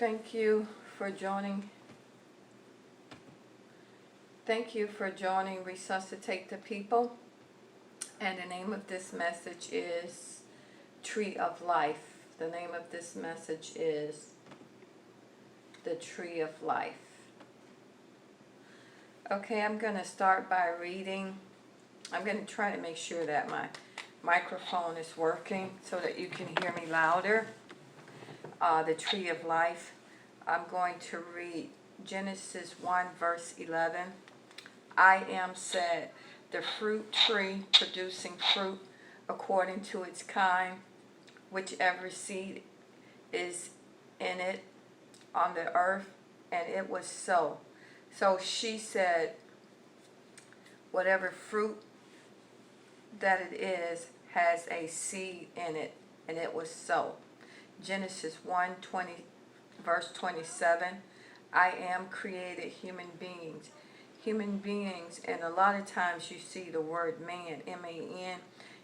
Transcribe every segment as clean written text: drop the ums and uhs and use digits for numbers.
Thank you for joining. Thank you for joining Resuscitate the People. And the name of this message is Tree of Life. The name of this message is the Tree of Life. Okay, I'm going to start by reading. I'm going to try to make sure that my microphone is working so that you can hear me louder. The Tree of Life. I'm going to read Genesis 1 verse 11. I am said, the fruit tree producing fruit according to its kind, whichever seed is in it on the earth, and it was so. So she said, whatever fruit that it is has a seed in it, and it was so. Genesis 1:20 verse 27, I am created human beings. Human beings, and a lot of times you see the word man, M-A-N.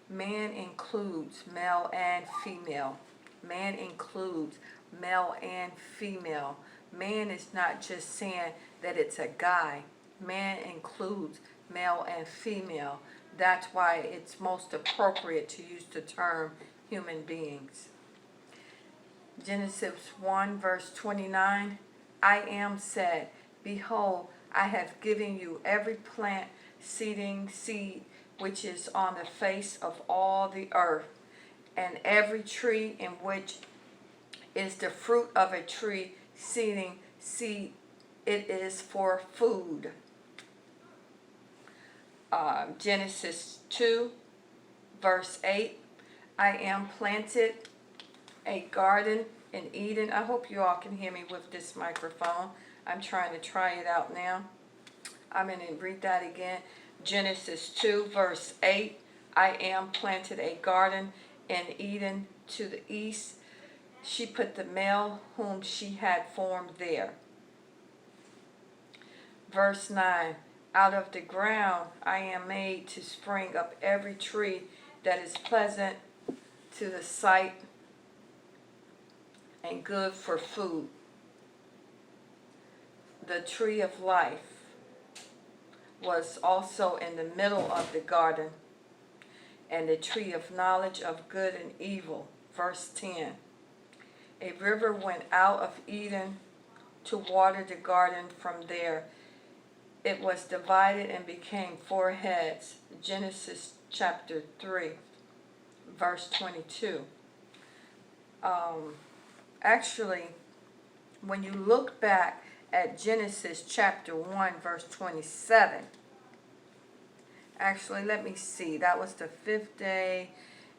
Man includes male and female. Man includes male and female. Man is not just saying that it's a guy. Man includes male and female. That's why it's most appropriate to use the term human beings. Genesis 1 verse 29, I am said, behold, I have given you every plant, seeding seed, which is on the face of all the earth, and every tree in which is the fruit of a tree, seeding seed, it is for food. Genesis 2 verse 8, I am planted a garden in Eden. I hope you all can hear me with this microphone. I'm trying to try it out now. I'm going to read that again. Genesis 2 verse 8. I am planted a garden in Eden to the east. She put the male whom she had formed there. Verse 9. Out of the ground I am made to spring up every tree that is pleasant to the sight and good for food. The tree of life was also in the middle of the garden, and the tree of knowledge of good and evil. Verse 10. A river went out of Eden to water the garden. From there it was divided and became 4 heads. Genesis chapter 3 verse 22. Actually, when you look back at Genesis chapter 1 verse 27, actually let me see, that was the 5th day,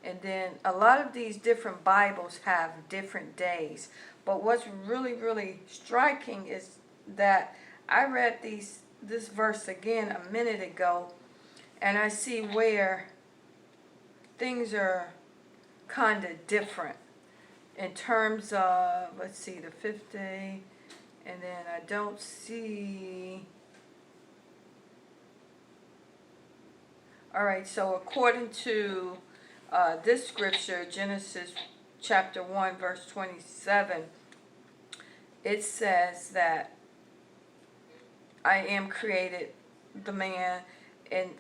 and then a lot of these different Bibles have different days, but what's really striking is that I read this verse again a minute ago, and I see where things are kind of different in terms of, let's see, the 5th day, and then I don't see. All right, so according to this scripture, Genesis chapter 1 verse 27, it says that I am created the man in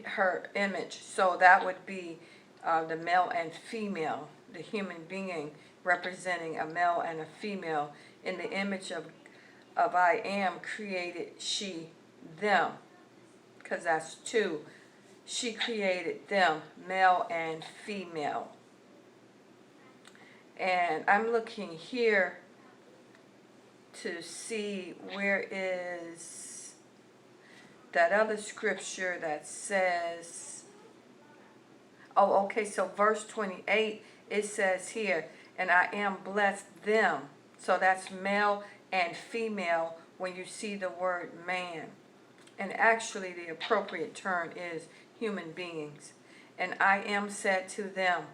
her image. So that would be the male and female, the human being representing a male and a female. In the image of I am created she, them, because that's 2. She created them, male and female. And I'm looking here to see where is that other scripture that says, oh, okay, so verse 28, it says here, and I am blessed them. So that's male and female when you see the word man. And actually the appropriate term is human beings. And I am said to them,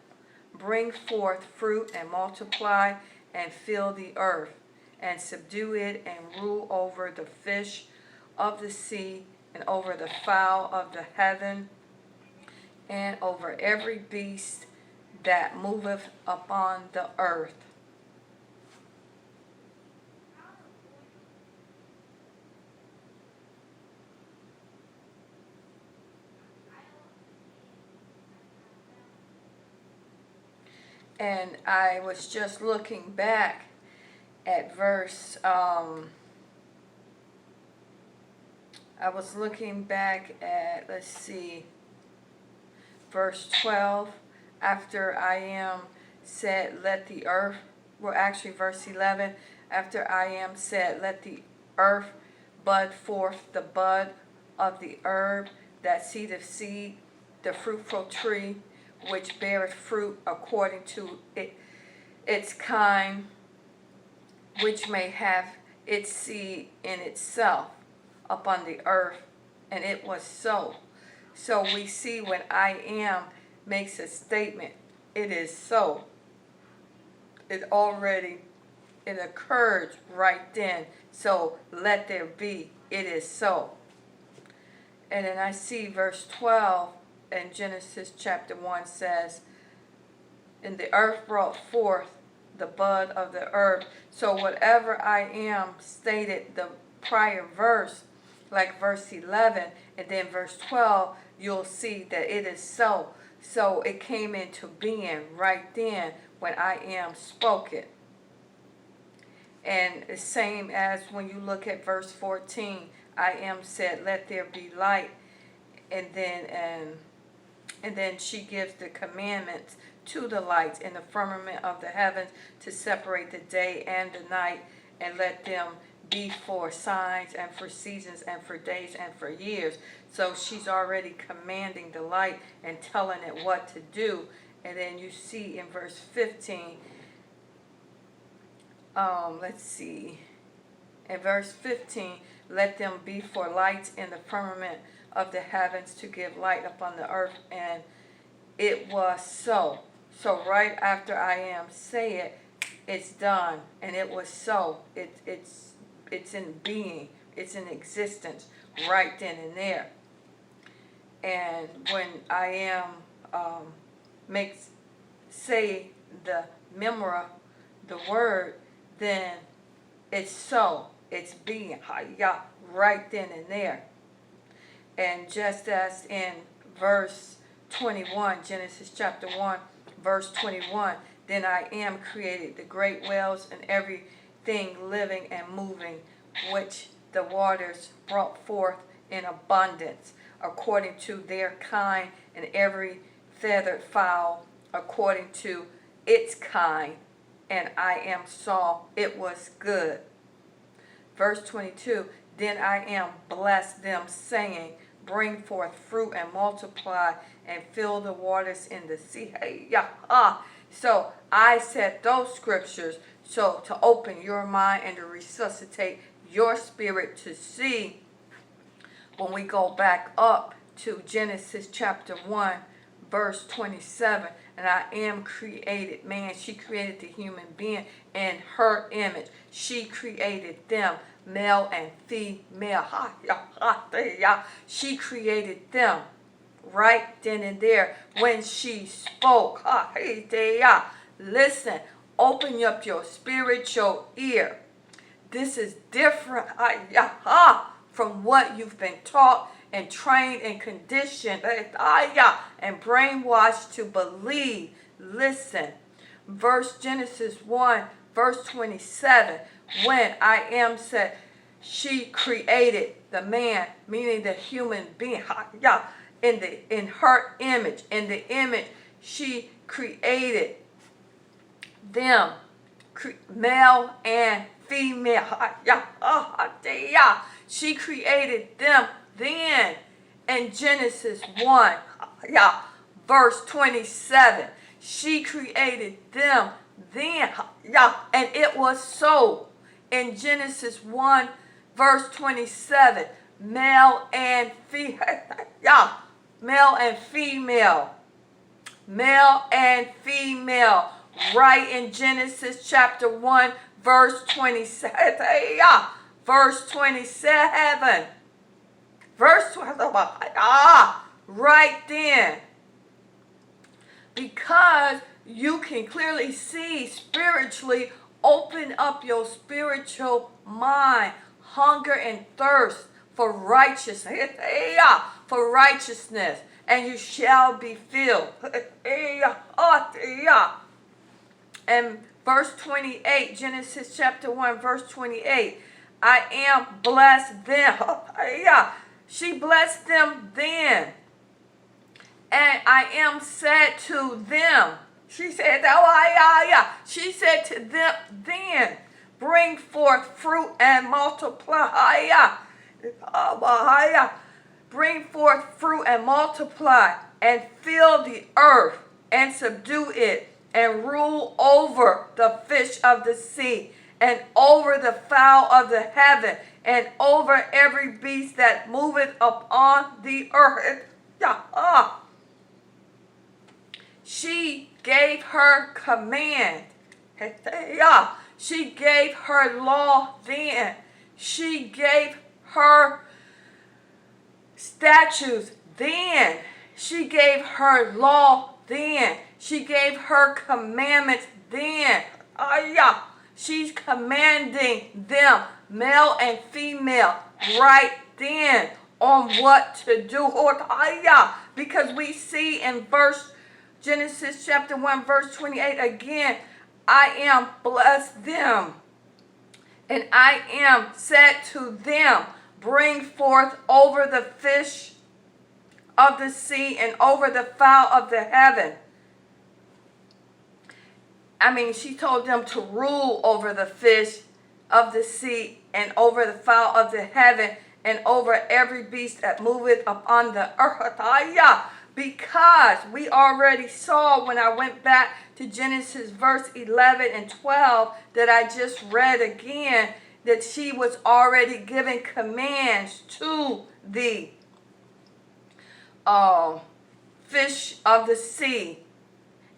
bring forth fruit and multiply and fill the earth and subdue it and rule over the fish of the sea and over the fowl of the heaven and over every beast that moveth upon the earth. And I was just looking back at verse, let's see, verse 12. After I am said, let the earth, well, actually verse 11. After I am said, let the earth bud forth the bud of the herb, that seed of seed, the fruitful tree, which beareth fruit according to its kind, which may have its seed in itself upon the earth. And it was so. So we see when I am makes a statement, it is so. It occurred right then. So let there be, it is so. And then I see verse 12 in Genesis chapter 1 says, and the earth brought forth the bud of the herb. So whatever I am stated the prior verse, like verse 11 and then verse 12, you'll see that it is so. So it came into being right then when I am spoke it. And the same as when you look at verse 14, I am said, let there be light. And then she gives the commandments to the lights in the firmament of the heavens to separate the day and the night, and let them be for signs and for seasons and for days and for years. So she's already commanding the light and telling it what to do. And then you see in verse 15, let's see, in verse 15, let them be for lights in the firmament of the heavens to give light upon the earth. And it was so. So right after I am say it, it's done, and it was so. It's in being, it's in existence right then and there. And when I am say the memora, the word, then it's so. It's being right then and there. And just as in verse 21, Genesis chapter 1, verse 21, then I am created the great whales and everything living and moving, which the waters brought forth in abundance, according to their kind, and every feathered fowl according to its kind. And I am saw it was good. Verse 22, then I am blessed them, saying, bring forth fruit and multiply and fill the waters in the sea. So I said those scriptures so to open your mind and to resuscitate your spirit to see when we go back up to Genesis chapter 1 verse 27, and I am created man. She created the human being in her image. She created them, male and female. She created them right then and there when she spoke. Listen, open up your spiritual ear. This is different from what you've been taught and trained and conditioned and brainwashed to believe. Listen, Genesis 1, verse 27, when I am said, she created the man, meaning the human being, in her image. In the image, she created them, male and female. She created them then in Genesis 1, verse 27. She created them then, and it was so. In Genesis 1, verse 27, male and female, male and female, male and female, right in Genesis chapter 1, verse 27, verse 27, verse 27, right then, because you can clearly see spiritually. Open up your spiritual mind, hunger and thirst for righteousness, and you shall be filled. And verse 28, Genesis chapter 1, verse 28, I am blessed them. Yeah. She blessed them then. And I am said to them. She said, oh, yeah. She said to them then, bring forth fruit and multiply. Bring forth fruit and multiply, and fill the earth and subdue it, and rule over the fish of the sea, and over the fowl of the heaven, and over every beast that moveth upon the earth. She gave her command. She gave her law then. She gave her statutes then. She gave her law then. She gave her commandments then. She's commanding them, male and female, right then on what to do. Because we see in Genesis chapter 1, verse 28 again, I am blessed them, and I am said to them, bring forth over the fish of the sea and over the fowl of the heaven. She told them to rule over the fish of the sea and over the fowl of the heaven and over every beast that moveth upon the earth. Because we already saw when I went back to Genesis verse 11 and 12 that I just read again, that she was already giving commands to the fish of the sea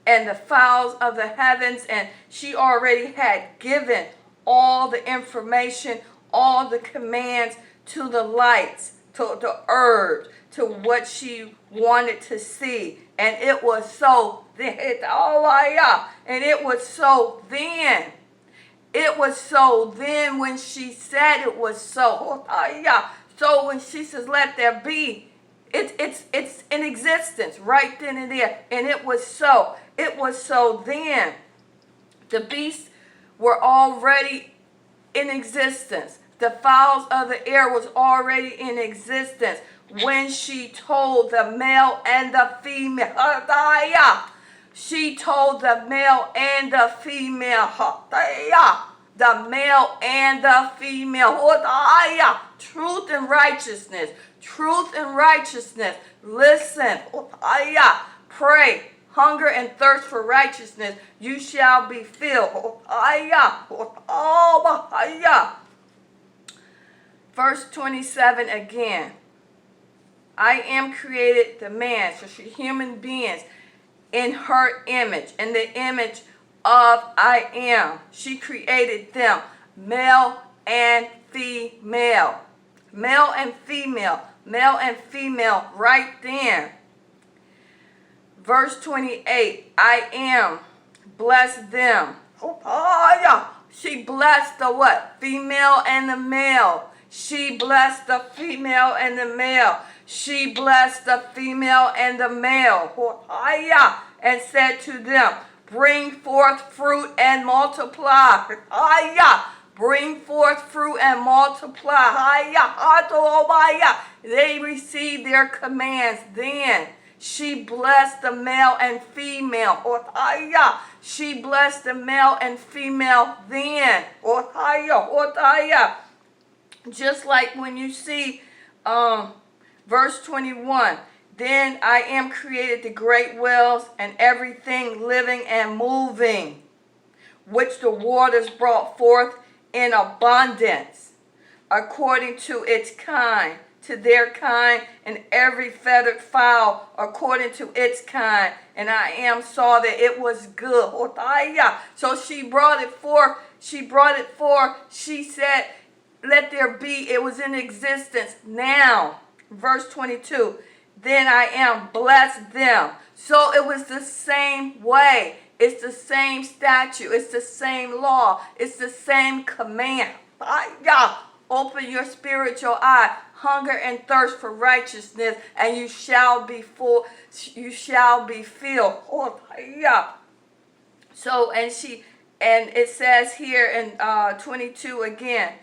and the fowls of the heavens, and she already had given all the information, all the commands to the lights, to the herbs, to what she wanted to see. And it was so then. And it was so then. It was so then when she said it was so. So when she says, let there be, it's in existence right then and there. And it was so. It was so then. The beasts were already in existence. The fowls of the air was already in existence when she told the male and the female. She told the male and the female. The male and the female. Truth and righteousness. Truth and righteousness. Listen. Pray. Hunger and thirst for righteousness. You shall be filled. Verse 27 again. I am created the man, so she human beings, in her image, in the image of I am. She created them, male and female. Male and female. Male and female right there. Verse 28, I am, bless them. She blessed the what? Female and the male. She blessed the female and the male. She blessed the female and the male. And said to them, bring forth fruit and multiply. Bring forth fruit and multiply. They received their commands then. She blessed the male and female. She blessed the male and female then. Just like when you see verse 21. Then I am created the great whales and everything living and moving, which the waters brought forth in abundance, according to its kind, to their kind, and every feathered fowl according to its kind. And I am saw that it was good. So she brought it forth. She said, let there be. It was in existence. Now, verse 22, then I am blessed them. So it was the same way. It's the same statute. It's the same law. It's the same command. Open your spiritual eye. Hunger and thirst for righteousness, and you shall be full. You shall be filled. So, and it says here in 22 again,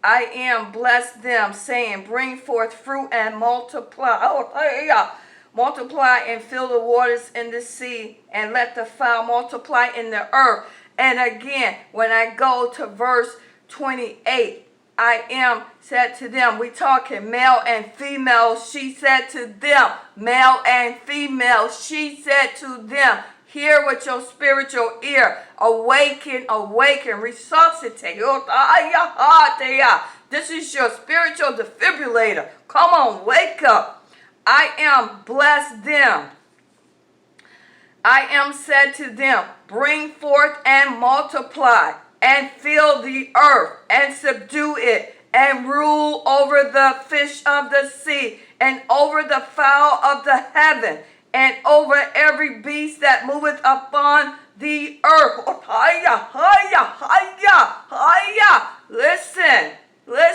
I am blessed them, saying, bring forth fruit and multiply. Oh, yeah. Multiply and fill the waters in the sea, and let the fowl multiply in the earth. And again, when I go to verse 28, I am said to them, we talking male and female, she said to them, male and female, she said to them, hear with your spiritual ear, awaken, awaken, resuscitate. This is your spiritual defibrillator. Come on, wake up. I am blessed them. I am said to them, bring forth and multiply, and fill the earth, and subdue it, and rule over the fish of the sea, and over the fowl of the heaven, and over every beast that moveth upon the earth. Listen, listen.